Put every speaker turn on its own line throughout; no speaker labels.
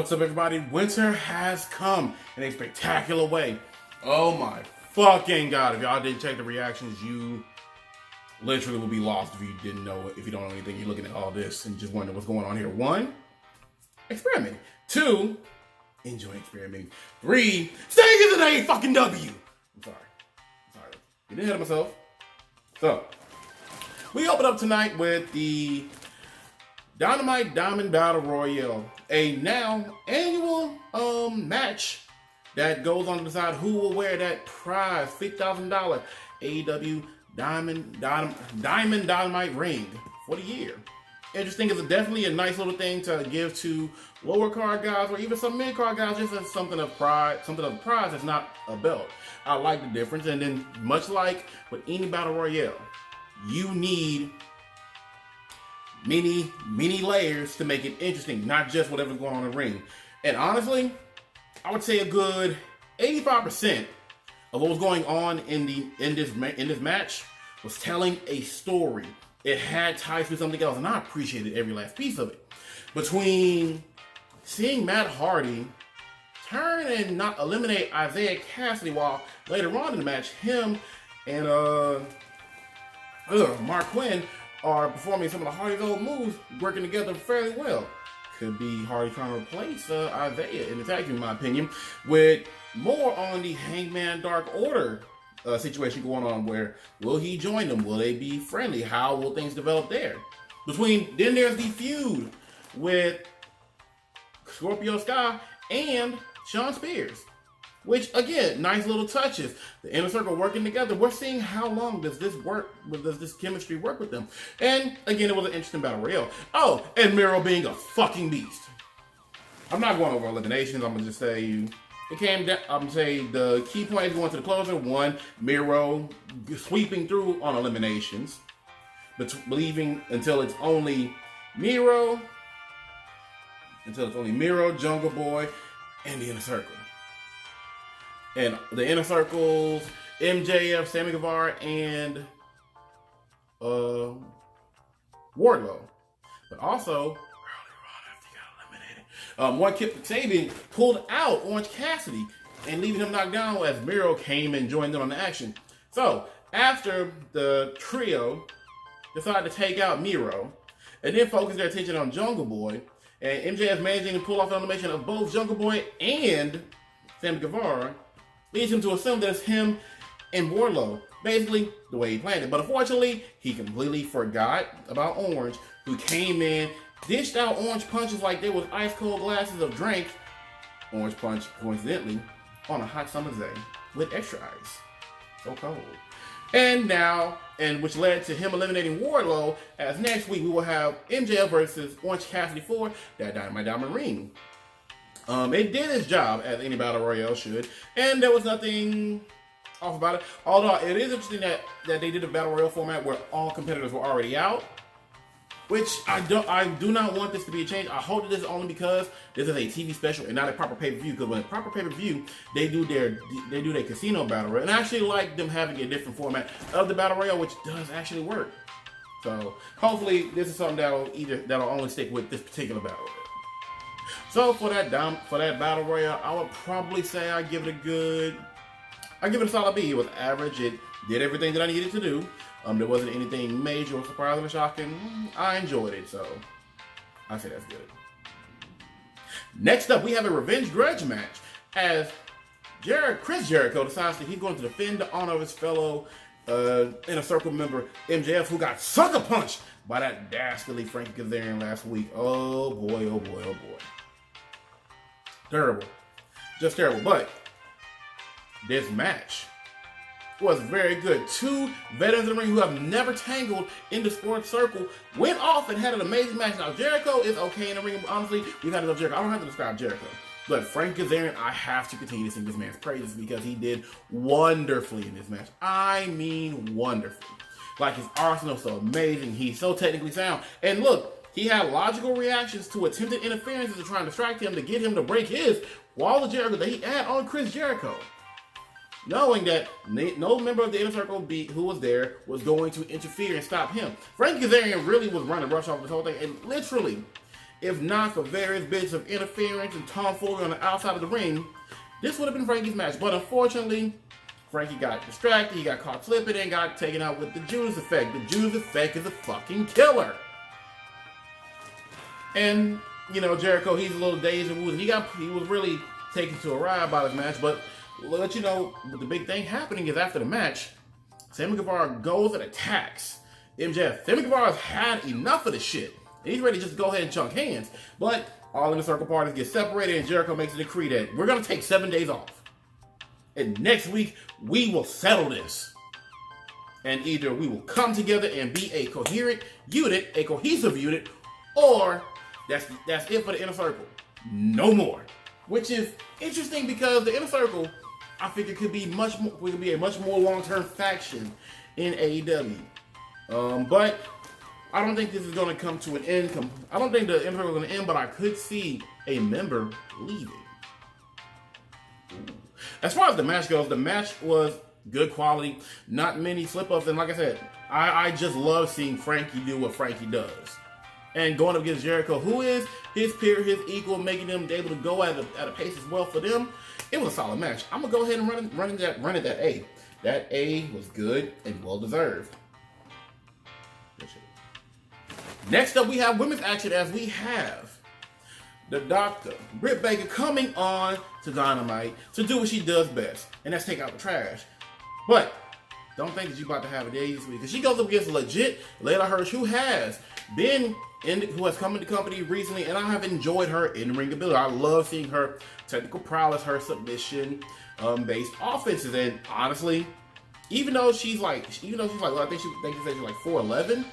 What's up, everybody? Winter has come in a spectacular way. Oh my fucking god. If y'all didn't check the reactions, you literally will be lost if you didn't know it. If you don't know anything, you're looking at all this and just wondering what's going on here. 1, experimenting. 2, enjoying experimenting. 3, staying in the fucking W. I'm sorry. Getting ahead of myself. So, we open up tonight with the Dynamite Diamond Battle Royale, a now annual match that goes on to decide who will wear that prize $50,000 AEW Diamond Dynamite ring for the year. Interesting. It's definitely a nice little thing to give to lower card guys or even some mid card guys, just as something of pride, that's not a belt. I like the difference, and then much like with any battle royale, you need many layers to make it interesting, not just whatever's going on in the ring. And honestly, I would say a good 85% of what was going on in this match was telling a story. It had ties to something else, and I appreciated every last piece of it. Between seeing Matt Hardy turn and not eliminate Isaiah Cassidy, while later on in the match, him and Mark Quinn are performing some of the Hardy's old moves, working together fairly well. Could be Hardy trying to replace Isaiah in the tag team, in my opinion, with more on the Hangman Dark Order situation going on, where will he join them? Will they be friendly? How will things develop there? Then there's the feud with Scorpio Sky and Shawn Spears, which again, nice little touches. The Inner Circle working together. We're seeing how long does this work, does this chemistry work with them? And again, it was an interesting battle royale. Oh, and Miro being a fucking beast. I'm not going over eliminations. I'm gonna just say it came down. I'm gonna say the key points going to the closer. 1, Miro sweeping through on eliminations, but believing until it's only Miro, Jungle Boy, and the Inner Circle. And the Inner Circles, MJF, Sammy Guevara, and Wardlow. But also, earlier on after he got eliminated, one Kip Sabian pulled out Orange Cassidy and leaving him knocked down as Miro came and joined in on the action. So, after the trio decided to take out Miro and then focus their attention on Jungle Boy, and MJF managing to pull off the elimination of both Jungle Boy and Sammy Guevara, leads him to assume that it's him and Wardlow, basically the way he planned it. But unfortunately, he completely forgot about Orange, who came in, dished out Orange punches like they was ice cold glasses of drink. Orange punch, coincidentally, on a hot summer's day with extra ice. So cold. And which led to him eliminating Wardlow, as next week we will have MJF versus Orange Cassidy for that Dynamite Diamond ring. It did its job, as any battle royale should, and there was nothing off about it. Although it is interesting that they did a battle royale format where all competitors were already out, which I do not want this to be a change. I hope that this is only because this is a TV special and not a proper pay-per-view. Because when a proper pay-per-view, they do their casino battle royale, and I actually like them having a different format of the battle royale, which does actually work. So hopefully this is something that'll only stick with this particular battle royale. So for that battle royale, I would probably say I give it a solid B. It was average. It did everything that I needed to do. There wasn't anything major or surprising or shocking. I enjoyed it, so I say that's good. Next up, we have a Revenge Grudge match as Chris Jericho decides that he's going to defend the honor of his fellow Inner Circle member MJF, who got sucker punched by that dastardly Frankie Kazarian last week. Oh boy, oh boy, oh boy. Terrible. Just terrible. But this match was very good. 2 veterans in the ring who have never tangled in the sports circle went off and had an amazing match. Now, Jericho is okay in the ring. Honestly, we've had enough Jericho. I don't have to describe Jericho. But Frank Kazarian, I have to continue to sing this man's praises because he did wonderfully in this match. I mean wonderfully. Like, his arsenal is so amazing. He's so technically sound. And look, he had logical reactions to attempted interferences to try and distract him to get him to break his wall of Jericho that he had on Chris Jericho, knowing that no member of the Inner Circle who was there was going to interfere and stop him. Frank Kazarian really was running rush off this whole thing, and literally, if not for various bits of interference and tomfoolery on the outside of the ring, this would have been Frankie's match. But unfortunately, Frankie got distracted, he got caught slipping, and got taken out with the Judas effect. The Judas effect is a fucking killer. And, you know, Jericho, he's a little dazed and woozy. He was really taken to a ride by this match, but let you know, the big thing happening is after the match, Sammy Guevara goes and attacks MJF. Sammy Guevara's had enough of this shit, and he's ready to just go ahead and chunk hands. But all in the circle parties get separated, and Jericho makes a decree that we're going to take 7 days off. And next week, we will settle this. And either we will come together and be a coherent unit, a cohesive unit, or that's it for the Inner Circle. No more. Which is interesting because the Inner Circle, I think could be much more. We could be a much more long-term faction in AEW. But I don't think this is going to come to an end. I don't think the Inner Circle is going to end, but I could see a member leaving. As far as the match goes, the match was good quality, not many slip-ups, and like I said, I just love seeing Frankie do what Frankie does. And going up against Jericho, who is his peer, his equal, making them able to go at a pace as well for them, it was a solid match. I'm going to go ahead and run it that A. That A was good and well-deserved. Next up, we have women's action as we have the Doctor, Britt Baker, coming on to Dynamite to do what she does best, and that's take out the trash. But don't think that you're about to have a day this week, because she goes up against legit Layla Hirsch, who has come into the company recently, and I have enjoyed her in-ring ability. I love seeing her technical prowess, her submission-based offenses, and honestly, even though she's like, well, I think she said she's like 4'11",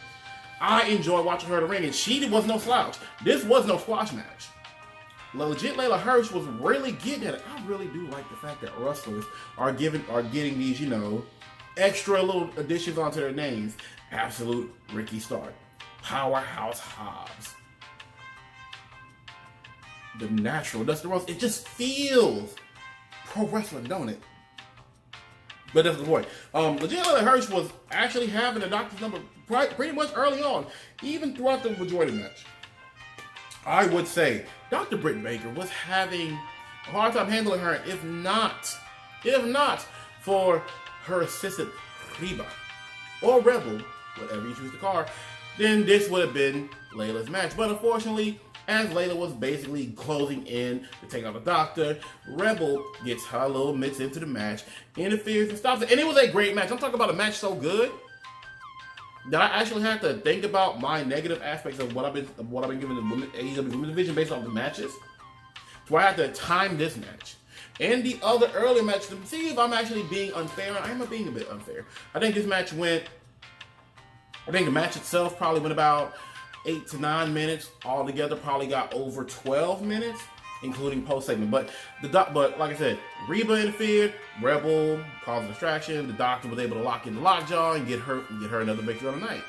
I enjoy watching her in the ring, and she was no slouch. This was no squash match. Legit Layla Hirsch was really getting at it. I really do like the fact that wrestlers are getting these, you know, extra little additions onto their names. Absolute Ricky Stark, Powerhouse Hobbs, The Natural, Dustin Rhodes. It just feels pro wrestling, don't it? But that's the point. Legit Layla Hirsch was actually having the Doctor's number pretty much early on, even throughout the majority of the match. I would say Dr. Britt Baker was having a hard time handling her, if not for her assistant Reba or Rebel, whatever you choose to call her, then this would have been Layla's match. But unfortunately, as Layla was basically closing in to take out the Doctor, Rebel gets her little mitts into the match, interferes and stops it. And it was a great match. I'm talking about a match so good that I actually had to think about my negative aspects of what I've been giving the AEW Women's Division based off the matches. So I had to time this match and the other earlier match to see if I'm actually being unfair. I am being a bit unfair. I think the match itself probably went about 8 to 9 minutes altogether. Probably got over 12 minutes, including post segment. But like I said, Reba interfered, Rebel caused a distraction. The Doctor was able to lock in the lockjaw and get her another victory on the night.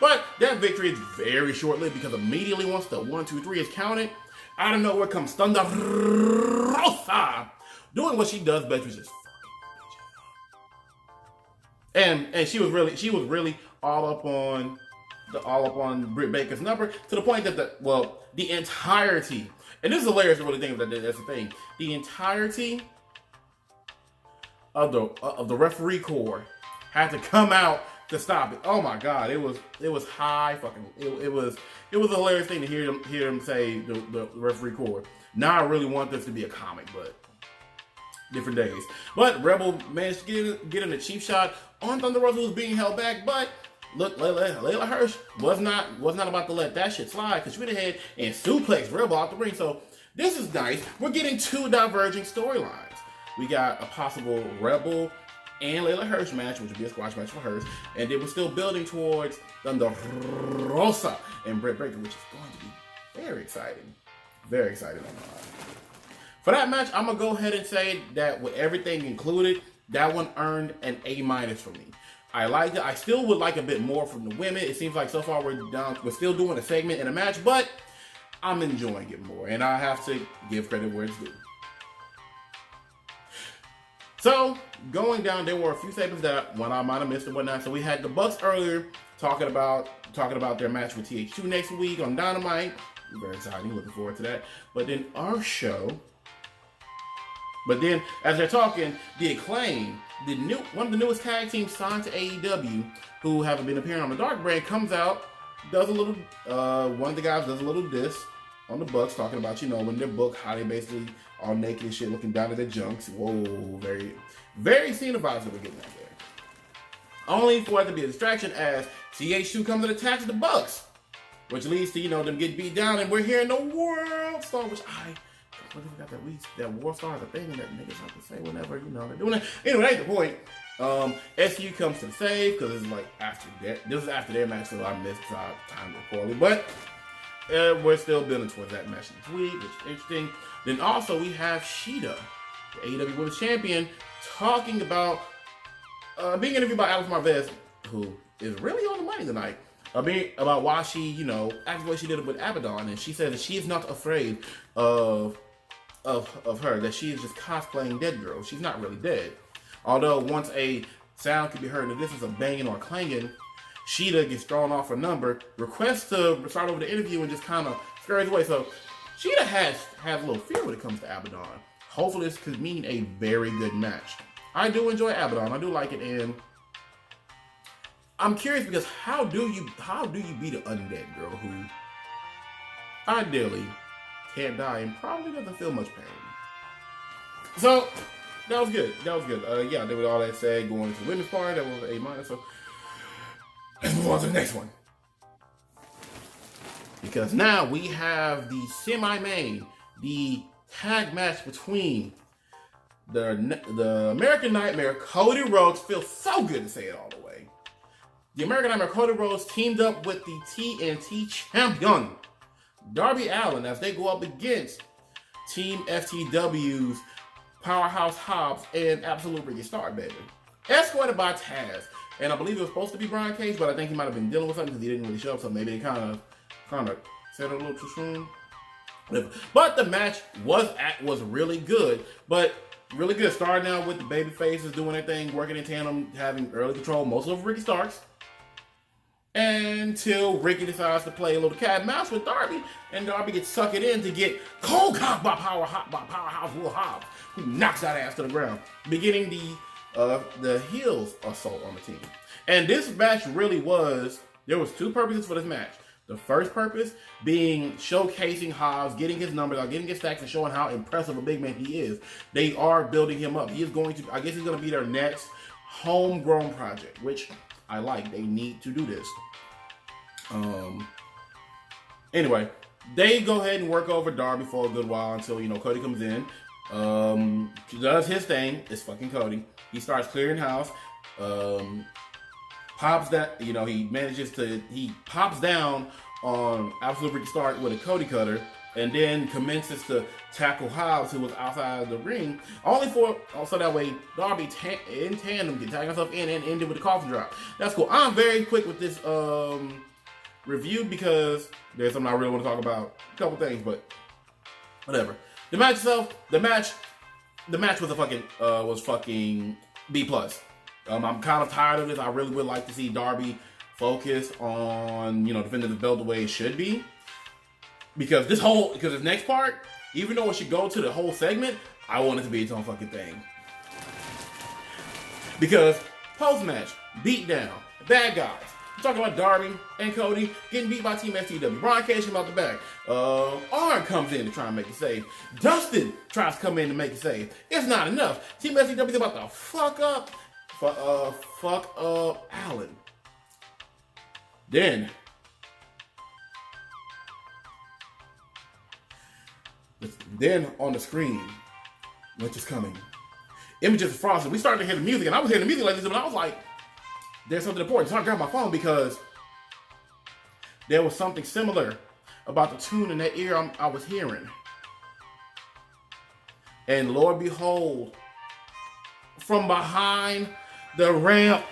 But that victory is very short-lived, because immediately once the 1, 2, 3 is counted, out of nowhere comes Thunder Rosa doing what she does best, which is fucking. And she was really all up on Britt Baker's number, to the point that the entirety, and this is hilarious to really think of, that's the thing, the entirety of the referee corps had to come out to stop it. Oh my God, it was high fucking, it was a hilarious thing to hear them say, the referee corps. Now I really want this to be a comic, but different days. But Rebel managed to get in a cheap shot on Thunder Rosa, who was being held back, but look, Layla Hirsch was not about to let that shit slide, because she went ahead and suplexed Rebel out the ring. So this is nice. We're getting two diverging storylines. We got a possible Rebel and Layla Hirsch match, which would be a squash match for Hirsch, and then we're still building towards Thunder Rosa and Britt Baker, which is going to be very exciting. Very exciting. For that match, I'm going to go ahead and say that with everything included, that one earned an A- for me. I liked it. I still would like a bit more from the women. It seems like so far we're still doing a segment in a match, but I'm enjoying it more, and I have to give credit where it's due. So, going down, there were a few segments that I might have missed and whatnot. So we had the Bucks earlier talking about their match with TH2 next week on Dynamite. Very exciting. Looking forward to that. But then our show. But then, as they're talking, the Acclaim, one of the newest tag teams signed to AEW, who haven't been appearing on the Dark brand, comes out, does a little. One of the guys does a little diss on the Bucks, talking about, you know, when they're booked, how they basically all naked and shit, looking down at their junks. Whoa, very, very Cena vibes that we're getting out there. Only for it to be a distraction as CH2 comes and attacks the Bucks, which leads to, you know, them getting beat down, and we're hearing the World Star, which I completely forgot that World Star is a thing that niggas have to say whenever, you know, they're doing it. Anyway, that ain't the point. SU comes to the save because it's like after that. This is after their match, so I missed time poorly, but we're still building towards that match next week, which is interesting. Then also we have Shida, the AEW Women's Champion, talking about being interviewed by Alex Marvez, who is really on the money tonight, about why she, you know, acted the way she did it with Abaddon, and she said that she is not afraid of her, that she is just cosplaying Dead Girl. She's not really dead. Although once a sound can be heard in the distance of banging or clanging, Shida gets thrown off her number, requests to start over the interview, and just kind of scurries away. So Shida has a little fear when it comes to Abaddon. Hopefully this could mean a very good match. I do enjoy Abaddon. I do like it, and I'm curious because how do you beat an undead girl who ideally can't die and probably doesn't feel much pain? So that was good. Yeah, there was all that said going into the women's part. That was A-. So let's move on to the next one. Because now we have the semi-main, the tag match between the American Nightmare, Cody Rhodes. Feels so good to say it all the way. The American Nightmare, Cody Rhodes, teamed up with the TNT champion, Darby Allin, as they go up against Team FTW's Powerhouse Hobbs and Absolute Ricky Stark, baby. Escorted by Taz. And I believe it was supposed to be Brian Cage, but I think he might have been dealing with something because he didn't really show up, so maybe they kind of said it a little too soon. But the match was really good. But really good. Starting out with the baby faces doing their thing, working in tandem, having early control, most of Ricky Starks. Until Ricky decides to play a little cat and mouse with Darby, and Darby gets sucked in to get cold cocked by Powerhouse Will Hobbs, who knocks that ass to the ground, beginning the heels assault on the team. And this match really there was two purposes for this match. The first purpose being showcasing Hobbs, getting his numbers out, getting his stacks, and showing how impressive a big man he is. They are building him up. He's going to be their next homegrown project, which I like. They need to do this. Anyway, they go ahead and work over Darby for a good while until, you know, Cody comes in. He does his thing. It's fucking Cody. He starts clearing house. Pops that, you know, he pops down on Absolute Ricky Stark with a Cody cutter, and then commences to tackle Hobbs, who was outside of the ring, so that way Darby in tandem can tag himself in and end it with a coffin drop. That's cool. I'm very quick with this review because there's something I really want to talk about. A couple things, but whatever. The match itself, the match was fucking B+. I'm kind of tired of this. I really would like to see Darby focus on, you know, defending the belt the way it should be. Because this next part, even though it should go to the whole segment, I want it to be its own fucking thing. Because post-match, beat down, bad guys. We're talking about Darby and Cody getting beat by Team FTW. Brian Cage came out the back. Arn comes in to try and make a save. Dustin tries to come in to make a save. It's not enough. Team FTW is about to fuck up Allen. Then on the screen, which is coming, images of Frost. We started to hear the music, and I was hearing the music like this, but I was like, there's something important. So I grabbed my phone because there was something similar about the tune in that ear I was hearing. And Lord behold, from behind the ramp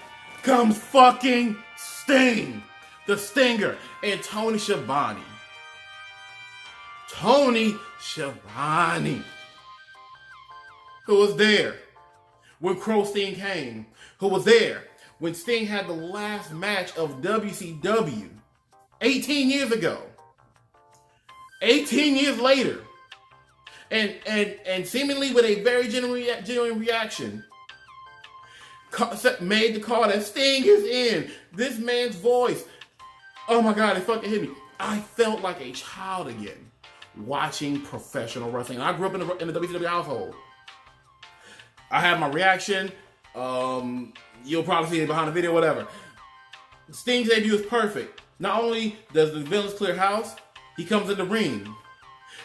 comes fucking Sting, the Stinger, and Tony Schiavone. Tony Schiavone, who was there when Crow Sting came, who was there when Sting had the last match of WCW 18 years ago. 18 years later, and seemingly with a very genuine reaction, made the call that Sting is in. This man's voice, oh my God, it fucking hit me. I felt like a child again watching professional wrestling. I grew up in the WCW household. I had my reaction. You'll probably see it behind the video, whatever. Sting's debut is perfect. Not only does the villains clear house, he comes in the ring.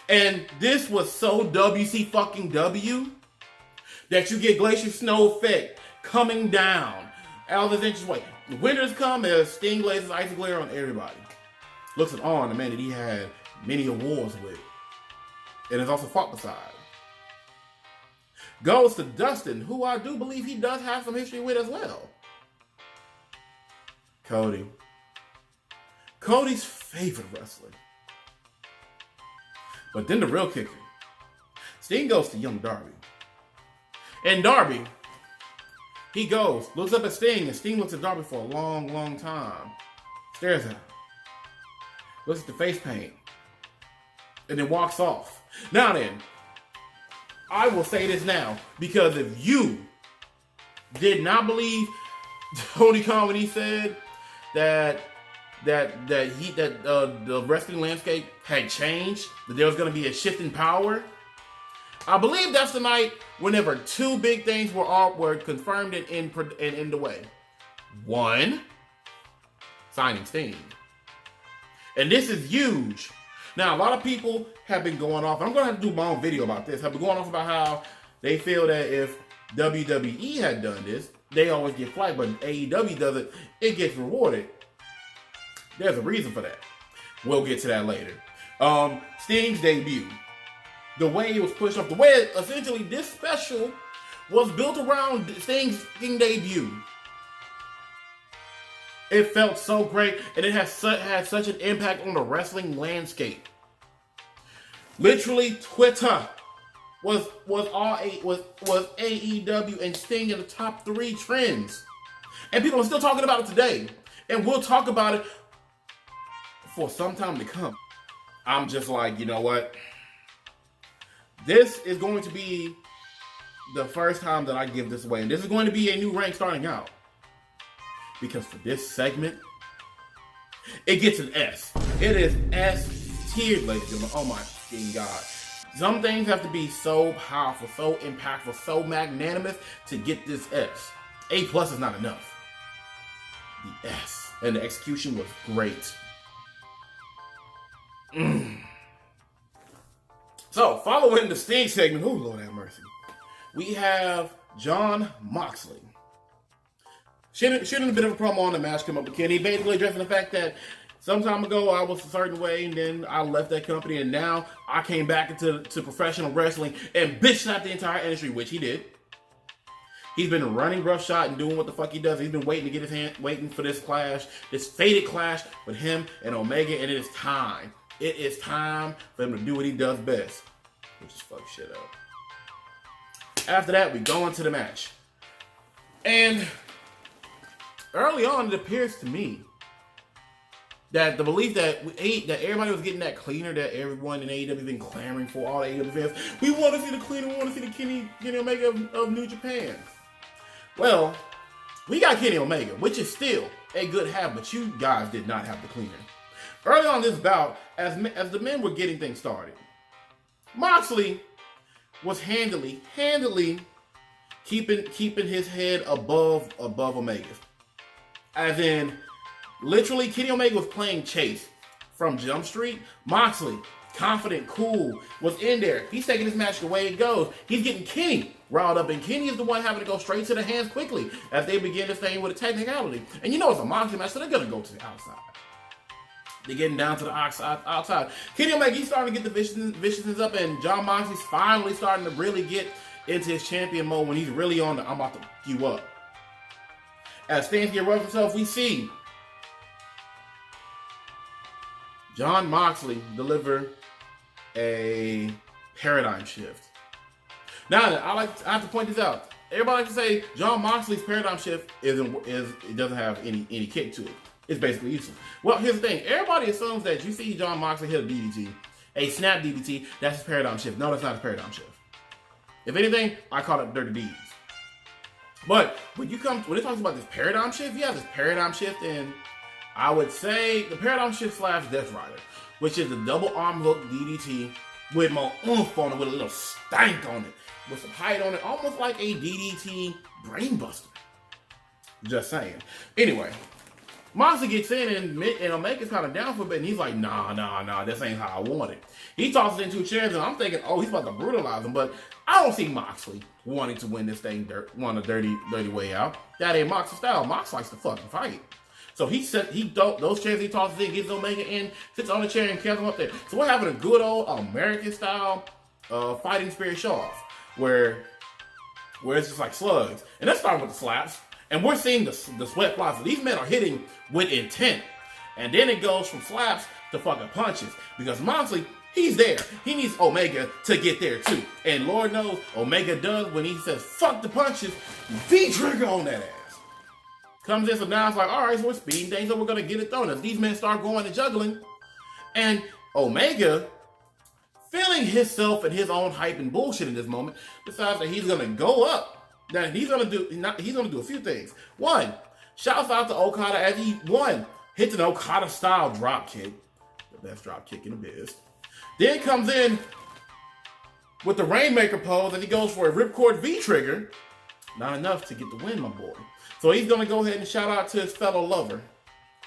And this was so WC that you get Glacier Snow effect coming down out of this inches way. The winners come as Sting glazes icy glare on everybody. Looks at Arn, the man that he had many awards with, and has also fought beside. Goes to Dustin, who I do believe he does have some history with as well. Cody. Cody's favorite wrestler. But then the real kicker. Sting goes to young Darby. And Darby, he goes, looks up at Sting, and Sting looks at Darby for a long, long time. Stares at him. Looks at the face paint. And then walks off. Now then, I will say this now, because if you did not believe Tony Khan when he said that the wrestling landscape had changed, that there was going to be a shift in power, I believe that's the night whenever two big things were confirmed and in the way. One, signing Sting. And this is huge. Now, a lot of people have been going off, and I'm going to have to do my own video about this, have been going off about how they feel that if WWE had done this, they always get flagged, but AEW does it, it gets rewarded. There's a reason for that. We'll get to that later. Sting's debut. The way it was pushed off, the way essentially this special was built around Sting's debut. It felt so great, and it had such an impact on the wrestling landscape. Literally, Twitter was AEW and Sting in the top 3 trends, and people are still talking about it today. And we'll talk about it for some time to come. I'm just like, you know what? This is going to be the first time that I give this away, and this is going to be a new rank starting out. Because for this segment, it gets an S. It is S tier, ladies and gentlemen. Oh my fucking God. Some things have to be so powerful, so impactful, so magnanimous to get this S. A+ is not enough. The S. And the execution was great. So, following the Sting segment, oh Lord have mercy, we have Jon Moxley. Shooting a bit of a promo on the match come up with Kenny, basically addressing the fact that some time ago I was a certain way, and then I left that company, and now I came back into professional wrestling and bitched at the entire industry, which he did. He's been running roughshod and doing what the fuck he does. He's been waiting to get his hand, waiting for this clash, this fated clash with him and Omega, and it is time. It is time for him to do what he does best, which is fuck shit up. After that, we go into the match. And early on, it appears to me that the belief that everybody was getting that cleaner that everyone in AEW has been clamoring for, all the AEW fans, we want to see the cleaner, we want to see the Kenny Omega of New Japan. Well, we got Kenny Omega, which is still a good have, but you guys did not have the cleaner. Early on this bout, as the men were getting things started, Moxley was handily keeping his head above Omega's. As in, literally, Kenny Omega was playing chase from Jump Street. Moxley, confident, cool, was in there. He's taking this match the way it goes. He's getting Kenny riled up, and Kenny is the one having to go straight to the hands quickly as they begin this thing with a technicality. And you know it's a Moxley match, so they're going to go to the outside. They're getting down to the outside. Kenny Omega, he's starting to get the viciousness up, and Jon Moxley's finally starting to really get into his champion mode when he's really on the I'm about to fuck you up. As things get rough himself, we see Jon Moxley deliver a paradigm shift. Now, I have to point this out. Everybody likes to say Jon Moxley's paradigm shift it doesn't have any kick to it. It's basically useless. Well, here's the thing. Everybody assumes that you see Jon Moxley hit a DDT, a snap DDT, that's his paradigm shift. No, that's not his paradigm shift. If anything, I call it dirty D's. But when it talks about this paradigm shift, you have this paradigm shift in, I would say, the paradigm shift / Death Rider, which is the double arm hook DDT with more oomph on it, with a little stank on it, with some height on it, almost like a DDT brainbuster. Just saying. Anyway, Moxley gets in and Omega's kind of down for a bit, and he's like, nah, this ain't how I want it. He tosses in 2 chairs, and I'm thinking, oh, he's about to brutalize him, but I don't see Moxley wanting to win this thing a dirty way out. That ain't Moxley style. Mox likes to fucking fight. So those chairs he tosses in, gets Omega in, sits on the chair and carries him up there. So we're having a good old American style fighting spirit show off, where it's just like slugs. And let's start with the slaps. And we're seeing the sweat fly. So these men are hitting with intent. And then it goes from slaps to fucking punches. Because Moxley, he's there. He needs Omega to get there too. And Lord knows, Omega does when he says, fuck the punches, V-trigger on that ass. Comes in, so now it's like, all right, so we're speeding things up, we're going to get it done. As these men start going and juggling. And Omega, feeling himself and his own hype and bullshit in this moment, decides that he's going to go up. Now, he's gonna do a few things. One, shouts out to Okada as he, hits an Okada-style drop kick. The best drop kick in the biz. Then comes in with the Rainmaker pose as he goes for a ripcord V-trigger. Not enough to get the win, my boy. So he's gonna go ahead and shout out to his fellow lover,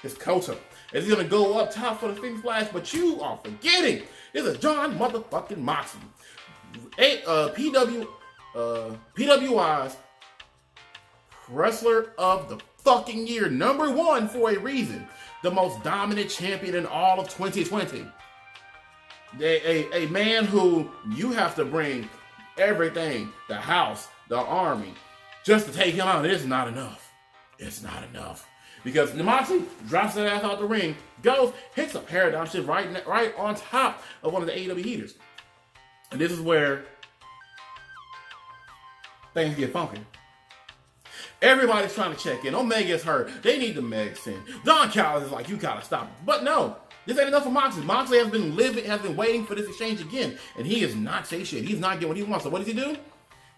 his Kota. As he's gonna go up top for the Fiend Splash, but you are forgetting, this is John motherfucking Moxley. PWI's Wrestler of the fucking Year, #1 for a reason. The most dominant champion in all of 2020. A man who you have to bring everything, the house, the army, just to take him out. It's not enough. It's not enough. Because Moxley drops that ass out the ring, goes, hits a paradigm shift right on top of one of the AEW heaters. And this is where things get funky. Everybody's trying to check in. Omega's hurt. They need the medicine. Don Callis is like, you gotta stop. But no, this ain't enough for Moxley. Moxley has been waiting for this exchange again, and he is not satiated. He's not getting what he wants. So what does he do?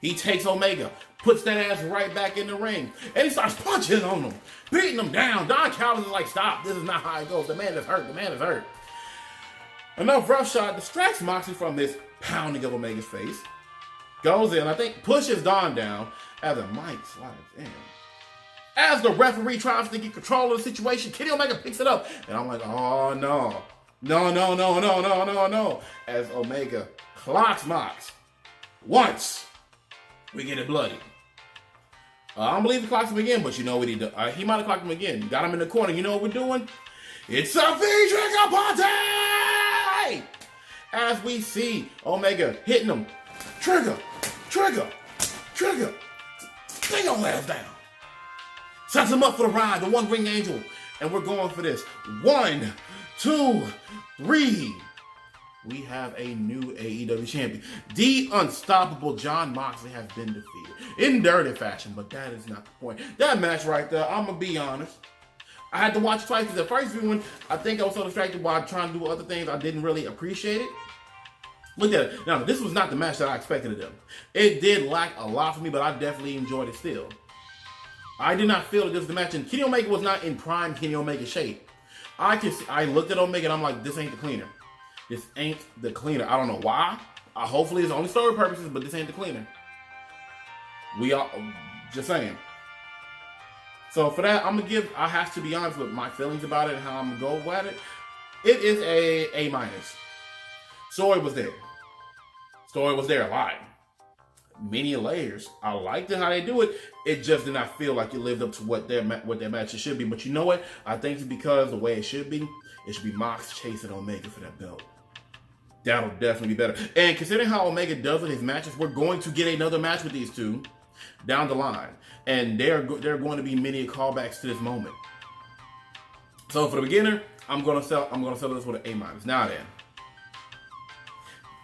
He takes Omega, puts that ass right back in the ring, and he starts punching on him, beating him down. Don Callis is like, stop. This is not how it goes. The man is hurt. The man is hurt. Enough rough shot distracts Moxley from this pounding of Omega's face. Goes in, I think, pushes Don down as a mic slides in. As the referee tries to get control of the situation, Kenny Omega picks it up. And I'm like, oh no. No. As Omega clocks Mox. Once, we get it bloody. I don't believe he clocks him again, but you know what he did. He might have clocked him again. Got him in the corner. You know what we're doing? It's a V-trigger party! As we see Omega hitting him. Trigger. They gonna let us down. Sets him up for the ride, the One Ring Angel. And we're going for this. 1, 2, 3. We have a new AEW champion. The unstoppable Jon Moxley has been defeated. In dirty fashion, but that is not the point. That match right there, I'm gonna be honest. I had to watch it twice because the first viewing, I think I was so distracted while trying to do other things, I didn't really appreciate it. Look at it. Now, this was not the match that I expected of them. It did lack a lot for me, but I definitely enjoyed it still. I did not feel that this was the match, and Kenny Omega was not in prime Kenny Omega shape. I looked at Omega, and I'm like, this ain't the cleaner. This ain't the cleaner. I don't know why. Hopefully, it's only story purposes, but this ain't the cleaner. We are just saying. So for that, I have to be honest with my feelings about it and how I'm going to go at it. It is A-. Story was there. Story was there a lot. Many layers. I liked it how they do it. It just did not feel like it lived up to what their matches should be. But you know what? I think it's because the way it should be Mox chasing Omega for that belt. That'll definitely be better. And considering how Omega does with his matches, we're going to get another match with these two down the line. And there are going to be many callbacks to this moment. So for the beginner, I'm gonna sell this with an A-. Now then.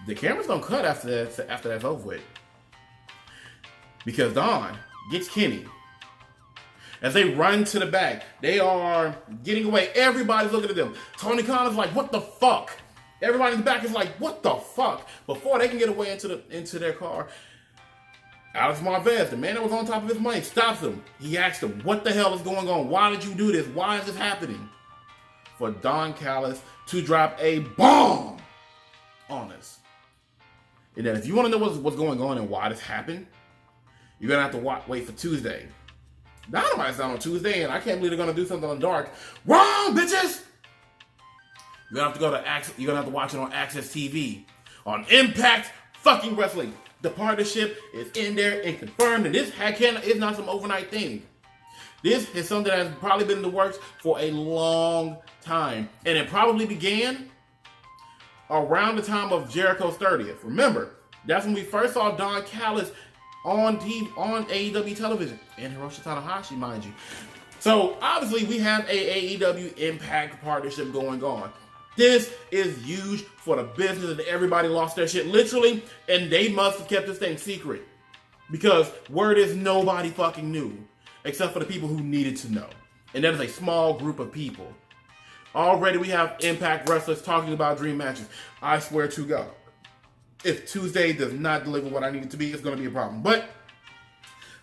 The camera's gonna cut after that's over with. Because Don gets Kenny. As they run to the back, they are getting away. Everybody's looking at them. Tony Khan is like, what the fuck? Everybody in the back is like, what the fuck? Before they can get away into their car, Alex Marvez, the man that was on top of his money, stops him. He asks him, what the hell is going on? Why did you do this? Why is this happening? For Don Callis to drop a bomb on us. And then if you want to know what's going on and why this happened, you're going to have to wait for Tuesday. Dynamite's out on Tuesday, and I can't believe they're going to do something on dark. Wrong, bitches! You're going to have to go to Access. You're going to have to watch it on Access TV. On Impact fucking Wrestling. The partnership is in there and confirmed, and this is not some overnight thing. This is something that has probably been in the works for a long time. And it probably began around the time of Jericho's 30th. Remember, that's when we first saw Don Callis on TV, on AEW television. And Hiroshi Tanahashi, mind you. So, obviously, we have a AEW Impact partnership going on. This is huge for the business, and everybody lost their shit, literally, and they must have kept this thing secret. Because word is nobody fucking knew, except for the people who needed to know. And that is a small group of people. Already we have Impact wrestlers talking about dream matches. I swear to God, if Tuesday does not deliver what I need it to be, it's going to be a problem. But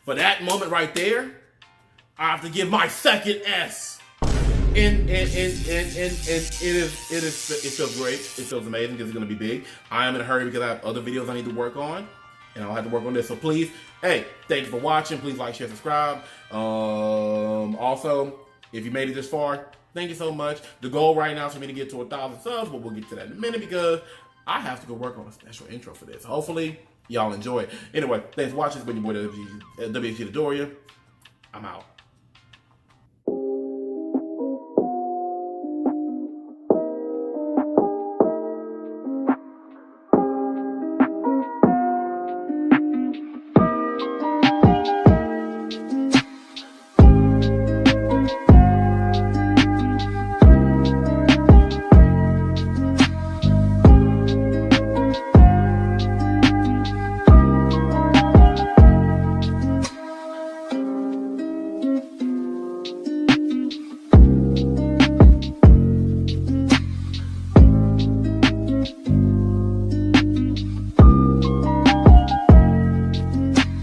for that moment right there, I have to give my second S. And it feels great. It feels amazing because it's going to be big. I am in a hurry because I have other videos I need to work on. And I'll have to work on this. So please, hey, thank you for watching. Please like, share, subscribe. Also, if you made it this far, thank you so much. The goal right now is for me to get to 1,000 subs, but we'll get to that in a minute because I have to go work on a special intro for this. Hopefully, y'all enjoy it. Anyway, thanks for watching. It's been your boy, WxG Dynamite. I'm out.